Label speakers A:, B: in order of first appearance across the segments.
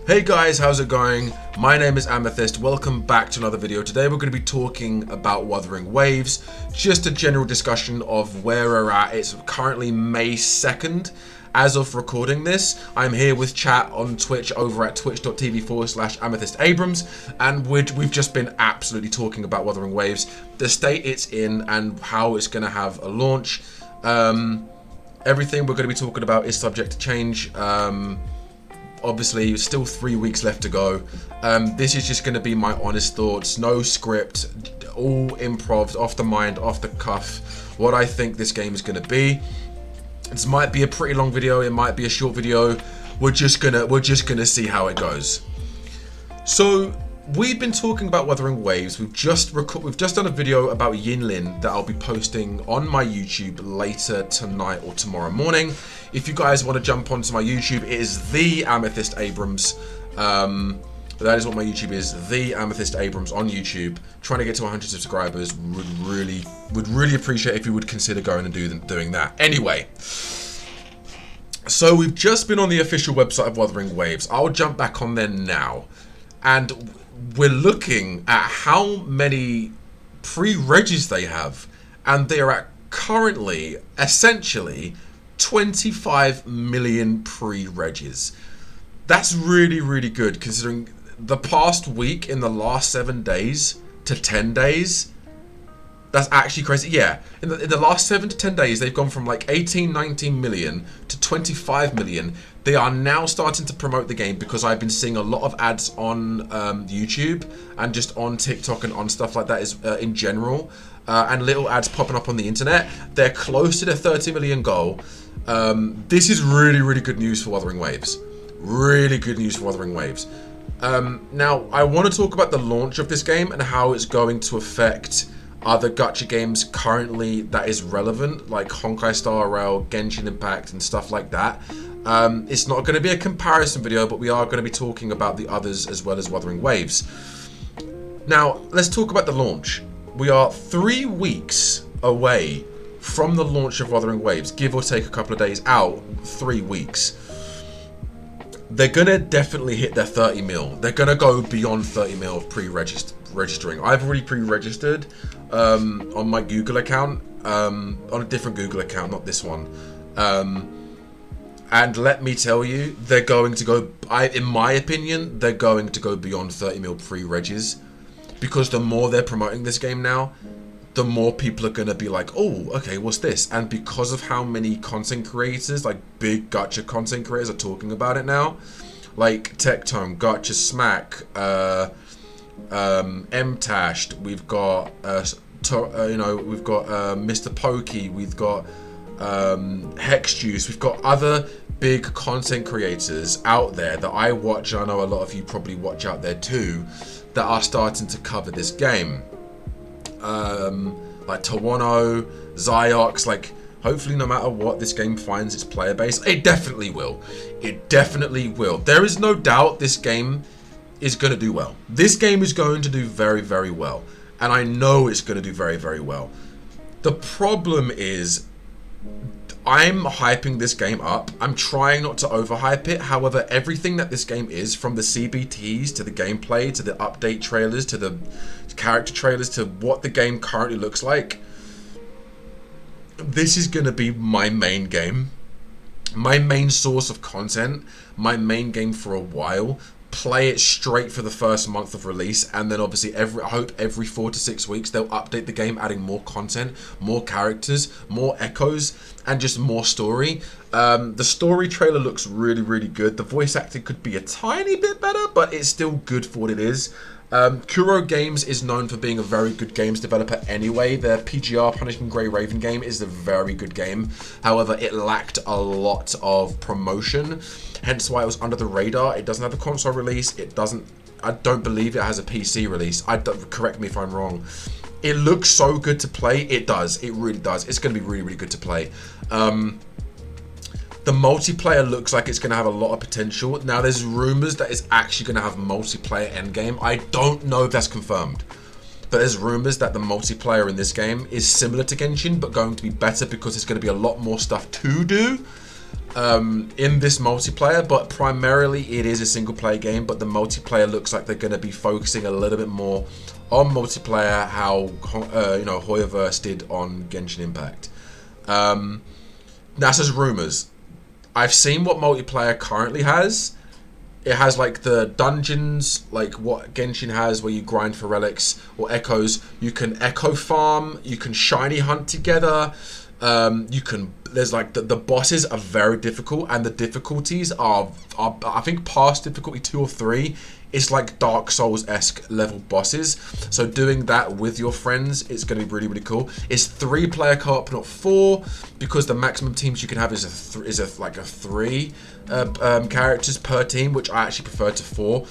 A: Hey guys, how's it going? My name is Amethyst. Welcome back to another video. Today we're going to be talking about Wuthering Waves. Just a general discussion of where we're at. It's currently May 2nd. As of recording this, I'm here with chat on Twitch over at twitch.tv/AmethystAbrams, and we've just been absolutely talking about Wuthering Waves, the state it's in, and how it's going to have a launch. Everything we're going to be talking about is subject to change. Obviously, still 3 weeks left to go. This is just going to be my honest thoughts, no script, all improv, off the mind, off the cuff, what I think this game is going to be. This might be a pretty long video, it might be a short video. We're just gonna see how it goes. So we've been talking about Wuthering Waves. We've just done a video about Yinlin that I'll be posting on my YouTube later tonight or tomorrow morning. If you guys want to jump onto my YouTube, it is the Amethyst Abrams. That is what my YouTube is, the Amethyst Abrams on YouTube. Trying to get to 100 subscribers. Would really appreciate if you would consider going and doing that. Anyway, so we've just been on the official website of Wuthering Waves. I'll jump back on there now, and we're looking at how many pre-regs they have, and they are at currently essentially 25 million pre-regs. That's really good considering the past week, in the last 7 days to 10 days, that's actually crazy. Yeah, in the last 7 to 10 days, they've gone from like 19 million to 25 million. They are now starting to promote the game because I've been seeing a lot of ads on YouTube and just on TikTok and on stuff like that in general, and little ads popping up on the internet. They're close to the 30 million goal. This is really good news for Wuthering Waves. Really good news for Wuthering Waves. Now, I want to talk about the launch of this game and how it's going to affect other Gatcha games currently that is relevant, like Honkai Star Rail, Genshin Impact, and stuff like that. It's not going to be a comparison video, but we are going to be talking about the others as well as Wuthering Waves. Now, let's talk about the launch. We are 3 weeks away from the launch of Wuthering Waves, give or take a couple of days out, 3 weeks. They're going to definitely hit their 30 mil. They're going to go beyond 30 mil of pre-registering. I've already pre-registered on my Google account, on a different Google account, not this one. And let me tell you, they're going to go, in my opinion, they're going to go beyond 30 mil pre-regs, because the more they're promoting this game now, the more people are going to be like, oh, okay, what's this? And because of how many content creators, like big Gatcha content creators, are talking about it now, like Tectone, Gatcha Smack, Mtashed, we've got, we've got Mr. Pokey, we've got Hex Juice, we've got other big content creators out there that I watch, I know a lot of you probably watch out there too, that are starting to cover this game. Like Tawano, Zyox, like hopefully no matter what this game finds its player base, it definitely will. It definitely will. There is no doubt this game is going to do well. This game is going to do very well. And I know it's going to do very well. The problem is, I'm hyping this game up. I'm trying not to overhype it. However, everything that this game is, from the CBTs to the gameplay to the update trailers to the character trailers to what the game currently looks like, this is going to be my main game. My main source of content. My main game for a while. Play it straight for the first month of release, and then obviously I hope every 4 to 6 weeks they'll update the game, adding more content, more characters, more echoes, and just more story. The story trailer looks really good. The voice acting could be a tiny bit better, but it's still good for what it is. Kuro Games is known for being a very good games developer anyway. Their PGR Punishment Grey Raven game is a very good game. However, it lacked a lot of promotion, hence why it was under the radar. It doesn't have a console release. I don't believe it has a PC release. Correct me if I'm wrong. It looks so good to play. It does. It really does. It's going to be really good to play. The multiplayer looks like it's going to have a lot of potential. Now, there's rumors that it's actually going to have multiplayer endgame. I don't know if that's confirmed, but there's rumors that the multiplayer in this game is similar to Genshin, but going to be better because there's going to be a lot more stuff to do. in this multiplayer, but primarily it is a single player game. But the multiplayer looks like they're going to be focusing a little bit more on multiplayer, how Hoyoverse did on Genshin Impact. That's just rumors. I've seen what multiplayer currently has. It has like the dungeons, like what Genshin has, where you grind for relics or echoes. You can echo farm. You can shiny hunt together. There's like the bosses are very difficult, and the difficulties are I think past difficulty 2 or 3 is like Dark Souls-esque level bosses. So doing that with your friends, it's going to be really, really cool. It's 3-player co-op, not 4, because the maximum teams you can have is like 3 characters per team, which I actually prefer to 4.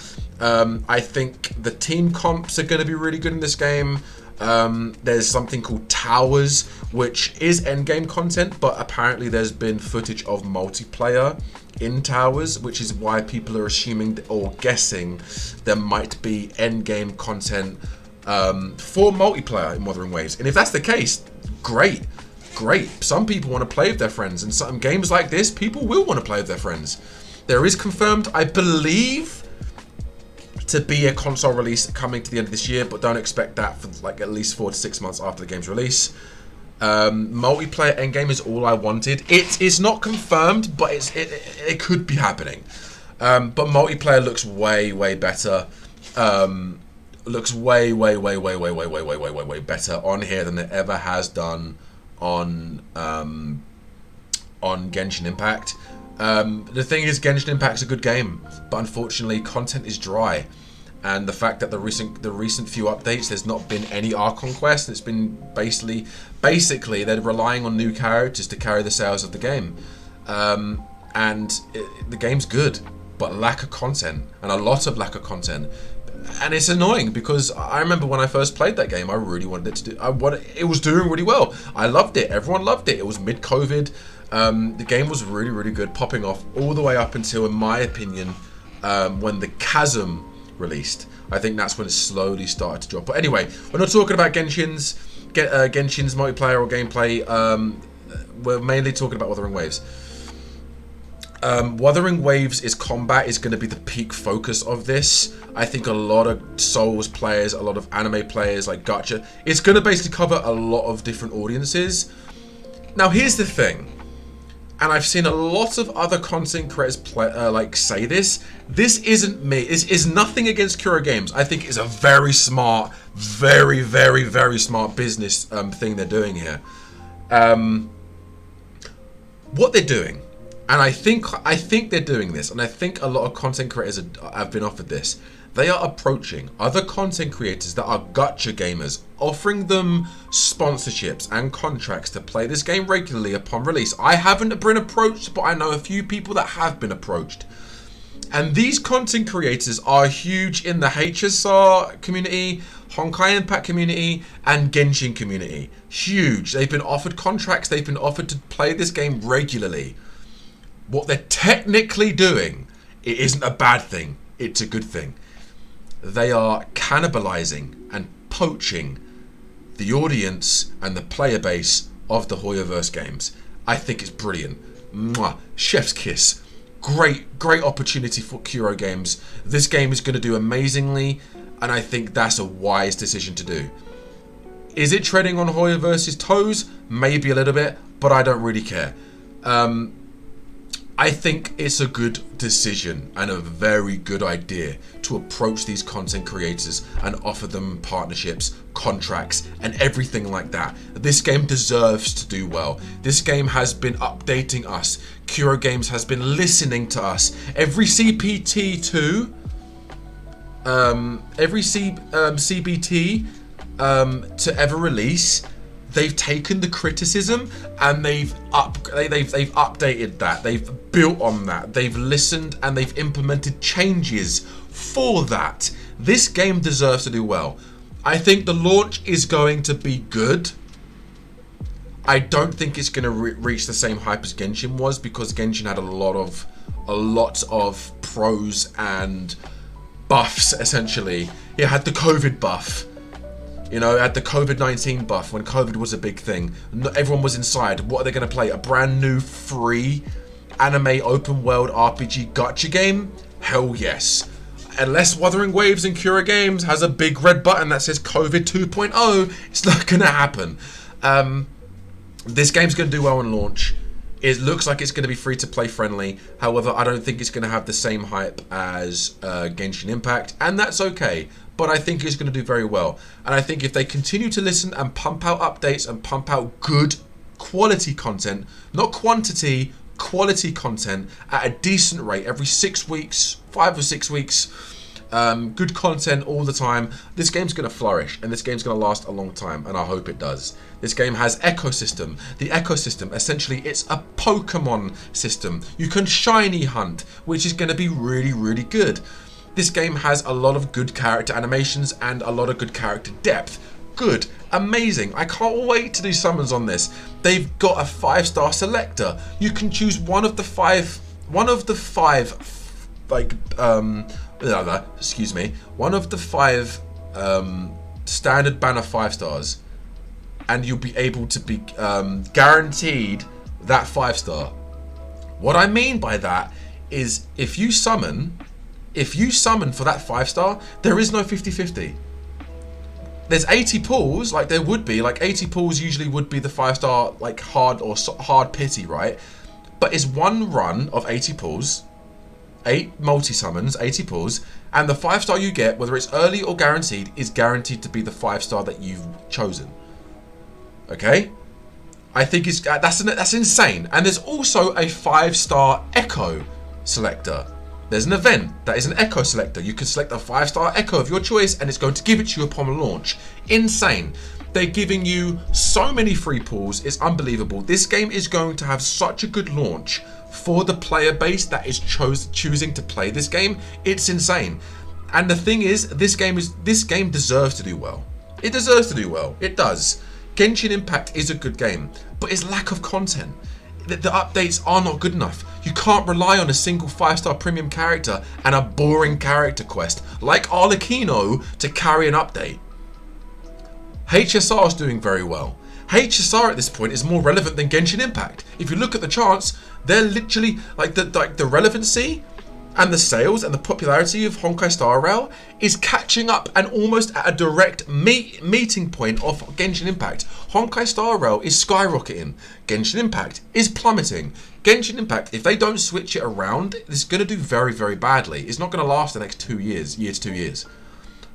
A: I think the team comps are going to be really good in this game. There's something called Towers, which is endgame content, but apparently there's been footage of multiplayer in Towers, which is why people are assuming or guessing there might be endgame content for multiplayer in Wuthering Waves. And if that's the case, great. Some people want to play with their friends, and some games like this, people will want to play with their friends. There is confirmed, I believe, to be a console release coming to the end of this year, but don't expect that for like at least 4 to 6 months after the game's release. Multiplayer endgame is all I wanted. It is not confirmed, but it could be happening. But multiplayer looks way better. Looks way better on here than it ever has done on Genshin Impact. The thing is, Genshin Impact's a good game, but unfortunately content is dry. And the fact that the recent few updates, there's not been any Archon quest. It's been basically they're relying on new characters to carry the sales of the game. The game's good, but lack of content, and a lot of lack of content. And it's annoying because I remember when I first played that game, I really wanted it to do. It was doing really well. I loved it. Everyone loved it. It was mid-COVID. The game was really good, popping off all the way up until, in my opinion, when the Chasm released. I think that's when it slowly started to drop. But anyway, we're not talking about Genshin's multiplayer or gameplay. We're mainly talking about Wuthering Waves. Wuthering Waves' combat is going to be the peak focus of this. I think a lot of Souls players, a lot of anime players like Gatcha, it's going to basically cover a lot of different audiences. Now here's the thing, and I've seen a lot of other content creators say this. This isn't me. This is nothing against Kuro Games. I think it's a very smart, very smart business thing they're doing here. What they're doing, and I think they're doing this, and I think a lot of content creators have been offered this. They are approaching other content creators that are Gatcha gamers, offering them sponsorships and contracts to play this game regularly upon release. I haven't been approached, but I know a few people that have been approached. And these content creators are huge in the HSR community, Honkai Impact community, and Genshin community. Huge. They've been offered contracts. They've been offered to play this game regularly. What they're technically doing, it isn't a bad thing. It's a good thing. They are cannibalizing and poaching the audience and the player base of the Hoyoverse games. I think it's brilliant. Mwah. Chef's kiss. Great opportunity for Kuro Games. This game is going to do amazingly, and I think that's a wise decision to do. Is it treading on Hoyoverse's toes? Maybe a little bit, but I don't really care. I think it's a good decision and a very good idea to approach these content creators and offer them partnerships, contracts, and everything like that. This game deserves to do well. This game has been updating us. Kuro Games has been listening to us. Every CPT2, every CBT to ever release, they've taken the criticism and they've updated that. They've built on that. They've listened and they've implemented changes for that. This game deserves to do well. I think the launch is going to be good. I don't think it's going to reach the same hype as Genshin was, because Genshin had a lot of pros and buffs. Essentially, it had the COVID buff. You know, at the COVID-19 buff, when COVID was a big thing, everyone was inside. What are they going to play? A brand new free anime open world RPG gacha game? Hell yes. Unless Wuthering Waves and Cura Games has a big red button that says COVID 2.0, it's not going to happen. This game's going to do well on launch. It looks like it's going to be free to play friendly. However, I don't think it's going to have the same hype as Genshin Impact, and that's okay. But I think it's going to do very well. And I think if they continue to listen and pump out updates and pump out good quality content, not quantity, quality content at a decent rate every 6 weeks, 5 or 6 weeks, good content all the time, this game's going to flourish and this game's going to last a long time, and I hope it does. This game has ecosystem. The ecosystem, essentially, it's a Pokemon system. You can shiny hunt, which is going to be really, really good. This game has a lot of good character animations and a lot of good character depth. Good, amazing. I can't wait to do summons on this. They've got a 5-star selector. You can choose one of the five standard banner 5 stars, and you'll be able to be guaranteed that 5-star. What I mean by that is if you summon for that 5-star, there is no 50-50. There's 80 pulls, like there would be, like 80 pulls usually would be the 5-star, like hard or hard pity, right? But it's one run of 80 pulls, 8 multi-summons, 80 pulls, and the 5-star you get, whether it's early or guaranteed, is guaranteed to be the 5-star that you've chosen. Okay? I think that's insane. And there's also a 5-star Echo selector. There's an event that is an Echo selector. You can select a 5-star Echo of your choice and it's going to give it to you upon launch. Insane. They're giving you so many free pulls. It's unbelievable. This game is going to have such a good launch for the player base that is choosing to play this game. It's insane. And the thing is, this game deserves to do well. It deserves to do well. It does. Genshin Impact is a good game, but its lack of content. The updates are not good enough. You can't rely on a single 5-star premium character and a boring character quest like Arlecchino to carry an update. HSR is doing very well. HSR at this point is more relevant than Genshin Impact. If you look at the charts, they're literally like the relevancy and the sales and the popularity of Honkai Star Rail is catching up and almost at a direct meeting point of Genshin Impact. Honkai Star Rail is skyrocketing. Genshin Impact is plummeting. Genshin Impact, if they don't switch it around, it's going to do very, very badly. It's not going to last the next 2 years, year to 2 years.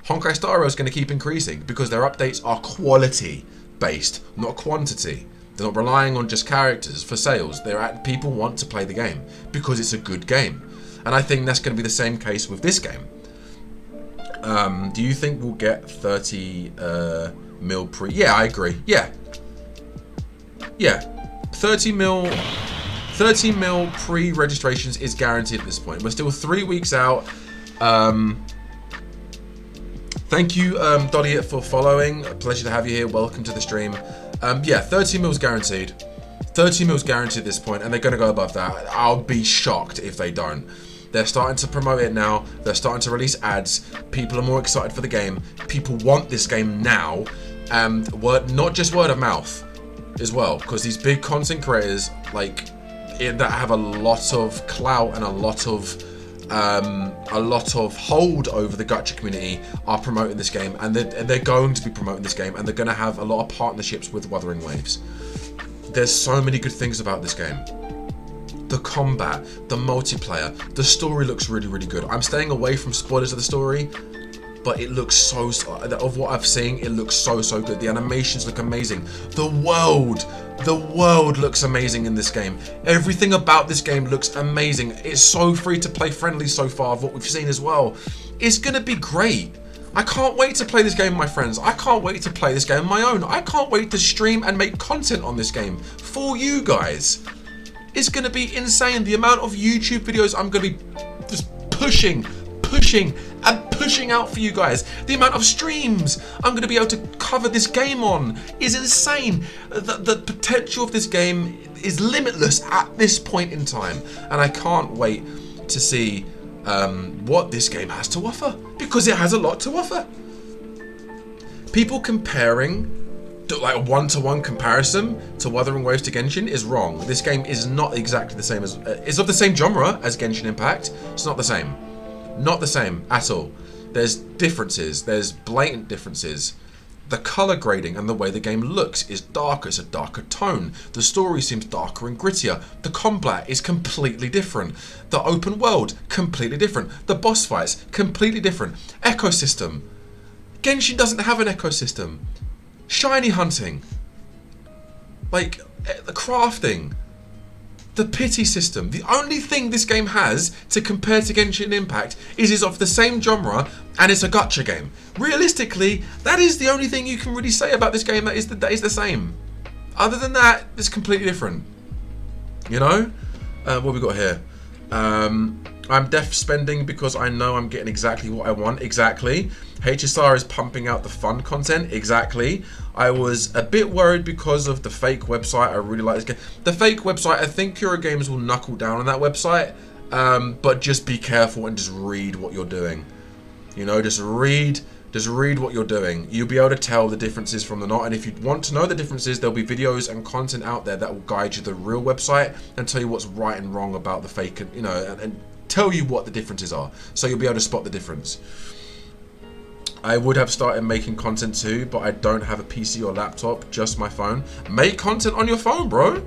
A: Honkai Star Rail is going to keep increasing because their updates are quality based, not quantity. They're not relying on just characters for sales. People want to play the game because it's a good game. And I think that's going to be the same case with this game. Do you think we'll get 30 mil pre? Yeah, I agree. Yeah. 30 mil pre-registrations is guaranteed at this point. We're still 3 weeks out. Thank you, Dottie, for following. A pleasure to have you here. Welcome to the stream. 30 mil is guaranteed. 30 mil is guaranteed at this point, and they're going to go above that. I'll be shocked if they don't. They're starting to promote it now. They're starting to release ads. People are more excited for the game. People want this game now. And not just word of mouth as well, because these big content creators that have a lot of clout and a lot of hold over the Gacha community are promoting this game, and they're going to be promoting this game, and they're going to have a lot of partnerships with Wuthering Waves. There's so many good things about this game. The combat, the multiplayer, the story looks really, really good. I'm staying away from spoilers of the story, but it looks of what I've seen, it looks so good. The animations look amazing. The world looks amazing in this game. Everything about this game looks amazing. It's so free to play friendly so far of what we've seen as well. It's gonna be great. I can't wait to play this game, my friends. I can't wait to play this game on my own. I can't wait to stream and make content on this game for you guys. It's gonna be insane. The amount of YouTube videos I'm gonna be just pushing out for you guys. The amount of streams I'm going to be able to cover this game on is insane. The potential of this game is limitless at this point in time, and I can't wait to see what this game has to offer, because it has a lot to offer. People comparing like a one-to-one comparison to Wuthering Waves to Genshin is wrong. This game is not exactly the same as... it's of the same genre as Genshin Impact. It's not the same. Not the same at all. There's differences. There's blatant differences. The colour grading and the way the game looks is darker. It's a darker tone. The story seems darker and grittier. The combat is completely different. The open world, completely different. The boss fights, completely different. Ecosystem. Genshin doesn't have an ecosystem. Shiny hunting. Like, the crafting. The pity system. The only thing this game has to compare to Genshin Impact is of the same genre, and it's a gacha game. Realistically, that is the only thing you can really say about this game that is the same. Other than that, it's completely different. You know? What have we got here? I'm def spending because I know I'm getting exactly what I want. Exactly. HSR is pumping out the fun content. Exactly. I was a bit worried because of the fake website. I really like this game. The fake website, I think Eurogames will knuckle down on that website. But just be careful and just read what you're doing. You know, just read what you're doing. You'll be able to tell the differences from the not. And if you want to know the differences, there'll be videos and content out there that will guide you to the real website and tell you what's right and wrong about the fake, you know, and tell you what the differences are. So you'll be able to spot the difference. I would have started making content too, but I don't have a PC or laptop, just my phone. Make content on your phone, bro.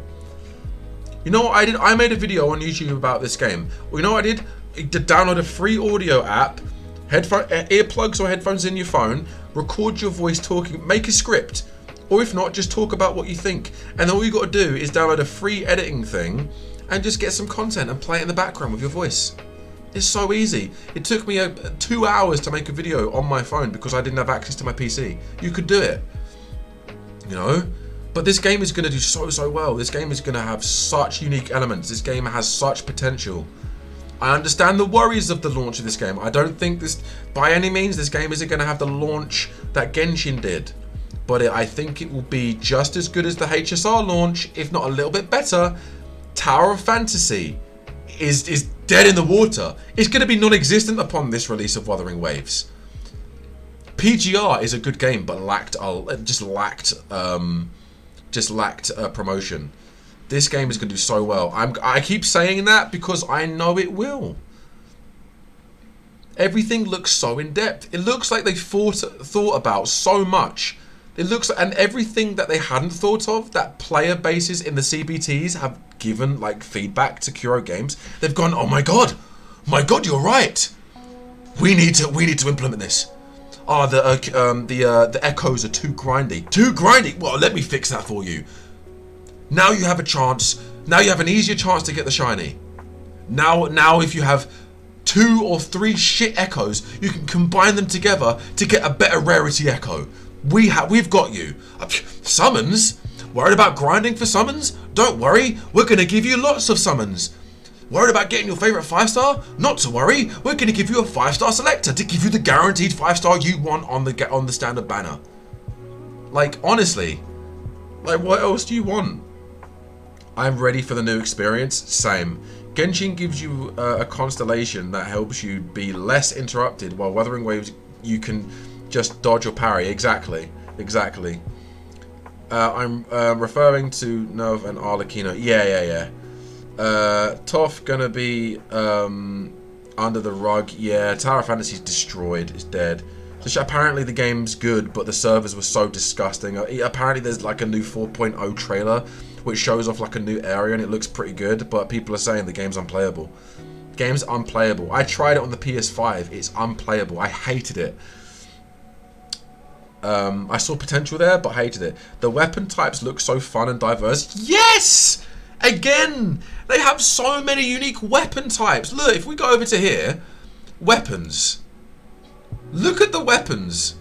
A: You know what I did? I made a video on YouTube about this game. Well, you know what I did? I did download a free audio app, earplugs or headphones in your phone, record your voice talking, make a script, or if not, just talk about what you think. And then all you got to do is download a free editing thing and just get some content and play it in the background with your voice. It's so easy. It took me 2 hours to make a video on my phone because I didn't have access to my PC. You could do it, you know? But this game is going to do so well. This game is going to have such unique elements. This game has such potential. I understand the worries of the launch of this game. I don't think this, by any means, this game isn't going to have the launch that Genshin did. But I think it will be just as good as the HSR launch, if not a little bit better. Tower of Fantasy is dead in the water. It's going to be non-existent upon this release of Wuthering Waves. PGR is a good game, but just lacked promotion. This game is going to do so well. I keep saying that because I know it will. Everything looks so in depth. It looks like they thought about so much. It looks like, and everything that they hadn't thought of, that player bases in the CBTs have given like feedback to Kuro Games. They've gone, oh my god, you're right. We need to implement this. Oh, the echoes are too grindy. Too grindy. Well, let me fix that for you. Now you have a chance. Now you have an easier chance to get the shiny. Now if you have 2 or 3 shit echoes, you can combine them together to get a better rarity echo. We've got you. Summons? Worried about grinding for summons? Don't worry, we're going to give you lots of summons. Worried about getting your favourite 5-star? Not to worry, we're going to give you a 5-star selector to give you the guaranteed 5-star you want on the standard banner. Like, honestly, like what else do you want? I'm ready for the new experience. Same. Genshin gives you a constellation that helps you be less interrupted, while Wuthering Waves you can just dodge or parry. Exactly. I'm referring to Nov and Arlecchino. Yeah. Toph gonna be under the rug. Yeah, Tower of Fantasy's destroyed. It's dead. So apparently the game's good, but the servers were so disgusting. Apparently there's like a new 4.0 trailer which shows off like a new area and it looks pretty good, but people are saying the game's unplayable. Game's unplayable. I tried it on the PS5. It's unplayable. I hated it. I saw potential there, but hated it. The weapon types look so fun and diverse. Yes! Again! They have so many unique weapon types. Look, if we go over to here, weapons. Look at the weapons.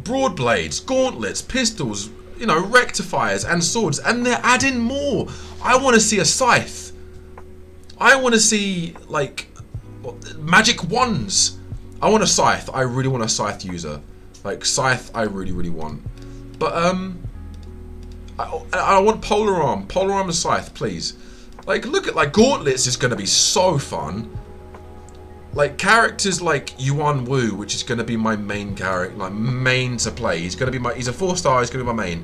A: Broad blades, gauntlets, pistols, you know, rectifiers and swords, and they're adding more. I want to see a scythe. I want to see like magic wands. I want a scythe. I really want a scythe user. Like scythe, I really want. But I want polar arm and scythe, please. Like look at like gauntlets is going to be so fun. Like characters like Yuan Wu, which is going to be my main character, like main to play. He's going to be my. He's a 4-star. He's going to be my main.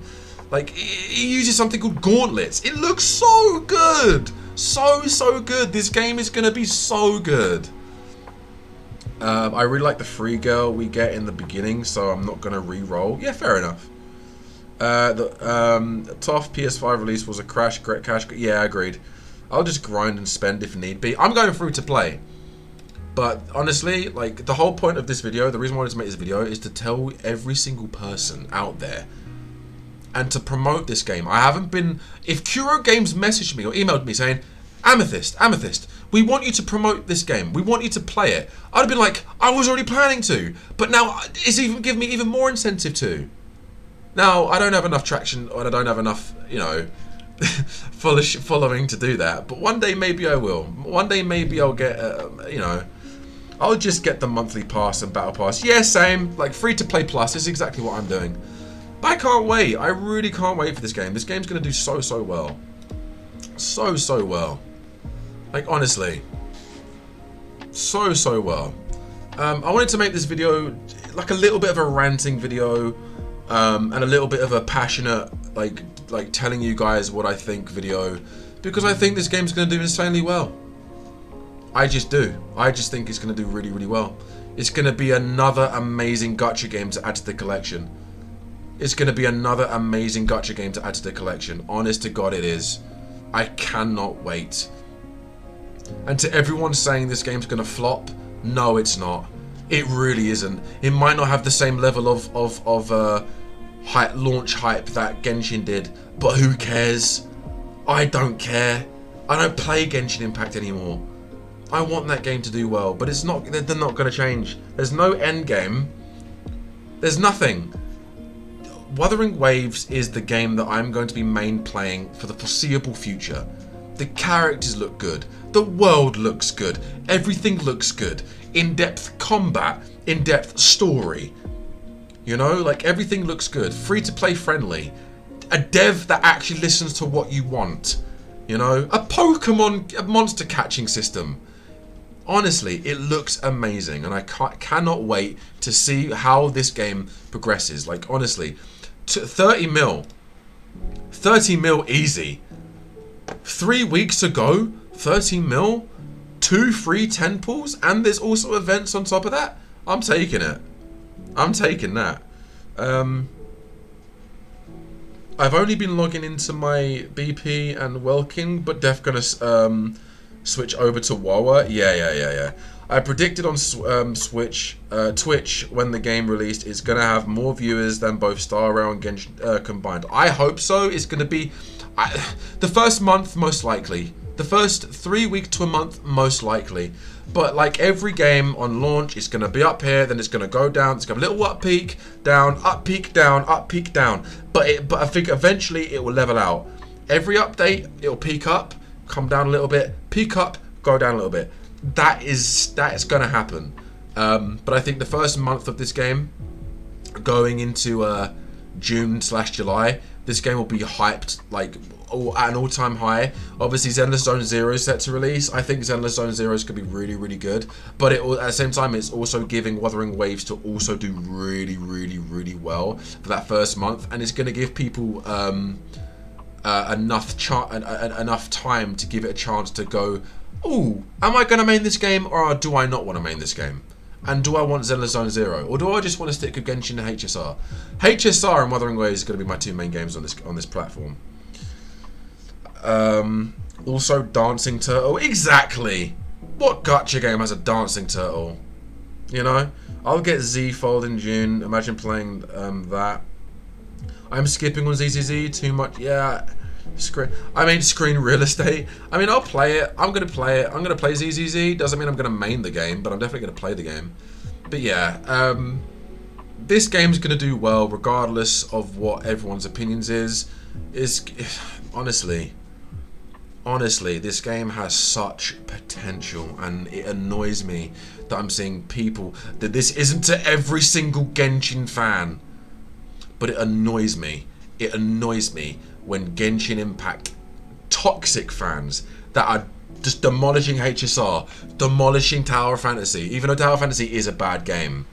A: Like he uses something called gauntlets. It looks so good, so good. This game is going to be so good. I really like the free girl we get in the beginning, so I'm not going to re-roll. Yeah, fair enough. The tough PS5 release was a crash. Yeah, agreed. I'll just grind and spend if need be. I'm going through to play. But honestly, like, the whole point of this video, the reason why I wanted to make this video is to tell every single person out there and to promote this game. I haven't been... If Kuro Games messaged me or emailed me saying, Amethyst, we want you to promote this game. We want you to play it. I'd have been like, I was already planning to. But now it's even giving me even more incentive to. Now, I don't have enough traction or I don't have enough, you know, following to do that. But one day maybe I will. One day maybe I'll get, you know... I'll just get the monthly pass and battle pass. Yeah, same. Like, free to play plus is exactly what I'm doing. But I can't wait. I really can't wait for this game. This game's going to do so well. So well. Like, honestly. So well. I wanted to make this video like a little bit of a ranting video. And a little bit of a passionate, like telling you guys what I think video. Because I think this game's going to do insanely well. I just do. I just think it's going to do really well. It's going to be another amazing Gatcha game to add to the collection. It's going to be another amazing Gatcha game to add to the collection. Honest to God, it is. I cannot wait. And to everyone saying this game's going to flop, no, it's not. It really isn't. It might not have the same level of launch hype that Genshin did, but who cares? I don't care. I don't play Genshin Impact anymore. I want that game to do well, but it's not. They're not going to change. There's no end game. There's nothing. Wuthering Waves is the game that I'm going to be main playing for the foreseeable future. The characters look good. The world looks good. Everything looks good. In-depth combat. In-depth story. You know, like everything looks good. Free to play friendly. A dev that actually listens to what you want. You know, a monster catching system. Honestly, it looks amazing, and I cannot wait to see how this game progresses. Like, honestly, 30 mil easy. 3 weeks ago, 30 mil, 2 free 10 pulls, and there's also events on top of that. I'm taking it. I'm taking that. I've only been logging into my BP and Welkin, but def gonna switch over to Wawa. Yeah. I predicted on Twitch when the game released it's gonna have more viewers than both Star Rail and Genshin combined. I hope so. It's gonna be the first month most likely. The first 3 weeks to a month most likely. But like every game on launch, it's gonna be up here, then it's gonna go down. It's gonna have a little up peak, down, up peak, down, up peak, down. But I think eventually it will level out. Every update, it'll peak up, come down a little bit, peak up, go down a little bit. That is gonna happen. But I think the first month of this game, going into June/July, this game will be hyped like at an all-time high. Obviously, Zenless Zone Zero is set to release. I think Zenless Zone Zero is going to be really good. But at the same time, it's also giving Wuthering Waves to also do really well for that first month, and it's going to give people enough time to give it a chance to go, oh, am I going to main this game, or do I not want to main this game? And do I want Zenless Zone Zero, or do I just want to stick with Genshin and HSR? HSR and Wuthering Waves are going to be my 2 main games on this platform. Also Dancing Turtle. Exactly. What Gatcha game has a Dancing Turtle? You know? I'll get Z-Fold in June. Imagine playing that. I'm skipping on ZZZ too much. Yeah. Screen real estate. I mean, I'll play it. I'm going to play it. I'm going to play ZZZ. Doesn't mean I'm going to main the game, but I'm definitely going to play the game. But yeah, this game's going to do well regardless of what everyone's opinions is. Honestly, this game has such potential, and it annoys me that I'm seeing people that this isn't to every single Genshin fan. But it annoys me. It annoys me when Genshin Impact toxic fans that just demolishing HSR, demolishing Tower Fantasy. Even though Tower Fantasy is a bad game,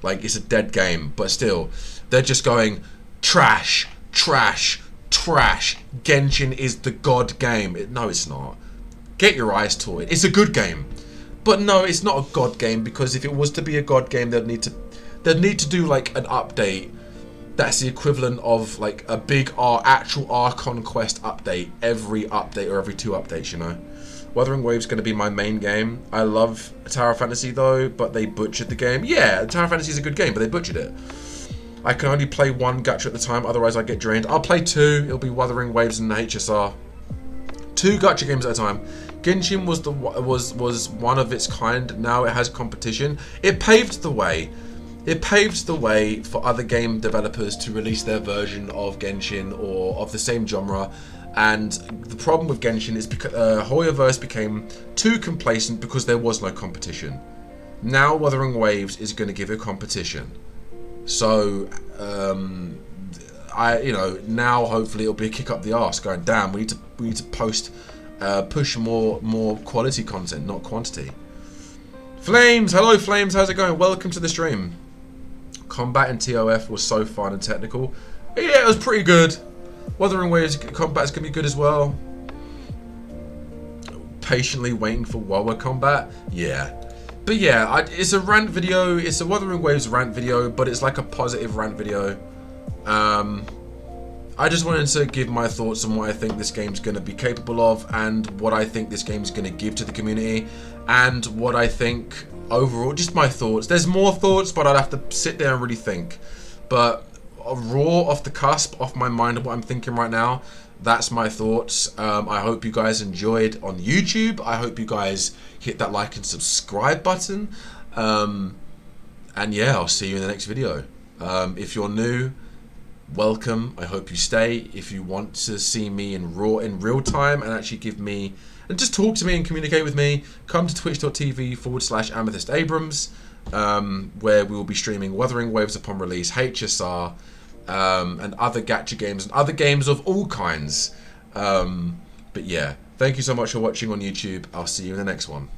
A: like it's a dead game, but still, they're just going trash, trash, trash. Genshin is the god game. No, it's not. Get your eyes to it. It's a good game, but no, it's not a god game, because if it was to be a god game, they'd need to do like an update that's the equivalent of like a big actual Archon Quest update every update or every 2 updates, you know. Wuthering Waves is going to be my main game. I love Tower Fantasy though, but they butchered the game. Yeah, Tower Fantasy is a good game, but they butchered it. I can only play 1 gacha at the time, otherwise I get drained. I'll play 2. It'll be Wuthering Waves and HSR. 2 gacha games at a time. Genshin was one of its kind. Now it has competition. It paved the way. It paves the way for other game developers to release their version of Genshin or of the same genre. And the problem with Genshin is because Hoyoverse became too complacent because there was no competition. Now Wuthering Waves is going to give it competition. So now hopefully it'll be a kick up the arse, going, damn, we need to push more quality content, not quantity. Flames, hello Flames, how's it going? Welcome to the stream. Combat in TOF was so fun and technical. Yeah, it was pretty good. Wuthering Waves combat is going to be good as well. Patiently waiting for WoW combat. Yeah. But yeah, it's a rant video. It's a Wuthering Waves rant video, but it's like a positive rant video. I just wanted to give my thoughts on what I think this game's going to be capable of, and what I think this game's going to give to the community, and what I think overall, just my thoughts. There's more thoughts, but I'd have to sit there and really think. But raw, off the cusp, off my mind of what I'm thinking right now, that's my thoughts. I hope you guys enjoyed on YouTube. I hope you guys hit that like and subscribe button. And yeah, I'll see you in the next video. If you're new, welcome. I hope you stay. If you want to see me in real time and actually give me and just talk to me and communicate with me, come to twitch.tv/AmethystAbrams, where we will be streaming Wuthering Waves upon release, HSR, and other gacha games and other games of all kinds. But yeah, thank you so much for watching on YouTube. I'll see you in the next one.